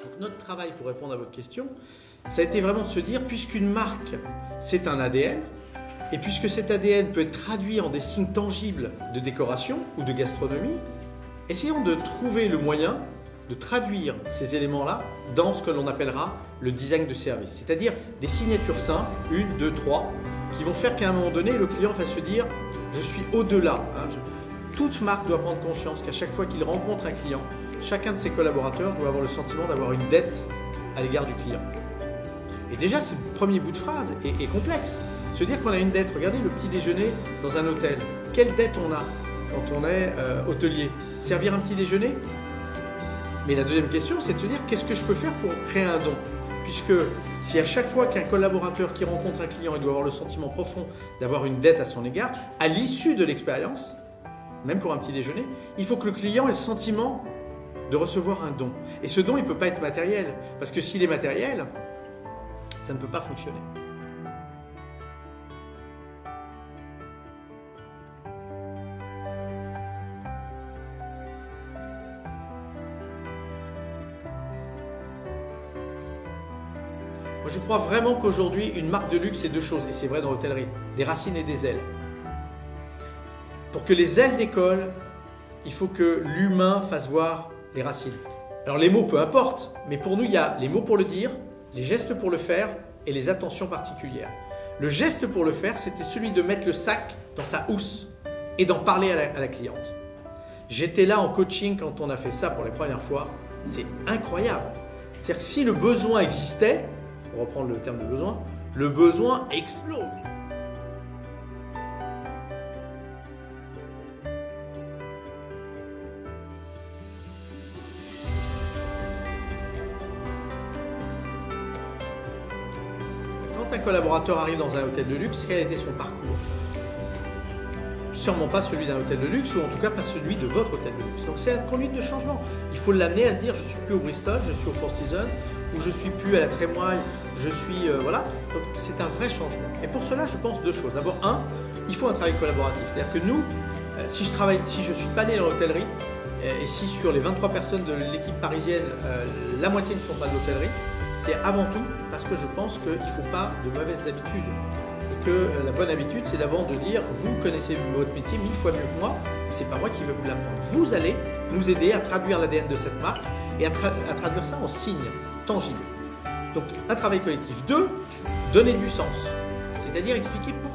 Donc notre travail, pour répondre à votre question, ça a été vraiment de se dire, puisqu'une marque, c'est un ADN, et puisque cet ADN peut être traduit en des signes tangibles de décoration ou de gastronomie, essayons de trouver le moyen de traduire ces éléments-là dans ce que l'on appellera le design de service. C'est-à-dire des signatures simples, 1, 2, 3, qui vont faire qu'à un moment donné, le client va se dire « je suis au-delà ». Toute marque doit prendre conscience qu'à chaque fois qu'il rencontre un client, chacun de ses collaborateurs doit avoir le sentiment d'avoir une dette à l'égard du client. Et déjà, ce premier bout de phrase est complexe. Se dire qu'on a une dette, regardez le petit déjeuner dans un hôtel. Quelle dette on a quand on est hôtelier? Servir un petit déjeuner? Mais la deuxième question, c'est de se dire qu'est-ce que je peux faire pour créer un don? Puisque si à chaque fois qu'un collaborateur qui rencontre un client, il doit avoir le sentiment profond d'avoir une dette à son égard, à l'issue de l'expérience, même pour un petit déjeuner, il faut que le client ait le sentiment de recevoir un don. Et ce don, il ne peut pas être matériel, parce que s'il est matériel, ça ne peut pas fonctionner. Moi, je crois vraiment qu'aujourd'hui, une marque de luxe, c'est deux choses, et c'est vrai dans l'hôtellerie, des racines et des ailes. Pour que les ailes décollent, il faut que l'humain fasse voir les racines. Alors les mots, peu importe, mais pour nous, il y a les mots pour le dire, les gestes pour le faire et les attentions particulières. Le geste pour le faire, c'était celui de mettre le sac dans sa housse et d'en parler à la cliente. J'étais là en coaching quand on a fait ça pour les premières fois, c'est incroyable. C'est-à-dire que si le besoin existait, pour reprendre le terme de besoin, le besoin explose. Quand un collaborateur arrive dans un hôtel de luxe, quel a été son parcours? Sûrement pas celui d'un hôtel de luxe, ou en tout cas pas celui de votre hôtel de luxe. Donc c'est une conduite de changement. Il faut l'amener à se dire je suis plus au Bristol, je suis au Four Seasons, ou je suis plus à la Trémoille, je suis voilà. Donc c'est un vrai changement. Et pour cela, je pense deux choses. D'abord, il faut un travail collaboratif. C'est-à-dire que nous, si je suis pas né dans l'hôtellerie, et si sur les 23 personnes de l'équipe parisienne, la moitié ne sont pas de l'hôtellerie, c'est avant tout parce que je pense qu'il ne faut pas de mauvaises habitudes. Et que la bonne habitude, c'est d'abord de dire vous connaissez votre métier 1000 fois mieux que moi, et ce n'est pas moi qui vais vous l'apprendre. Vous allez nous aider à traduire l'ADN de cette marque et à traduire ça en signes tangibles. Donc un travail collectif. 2, donner du sens. C'est-à-dire expliquer pourquoi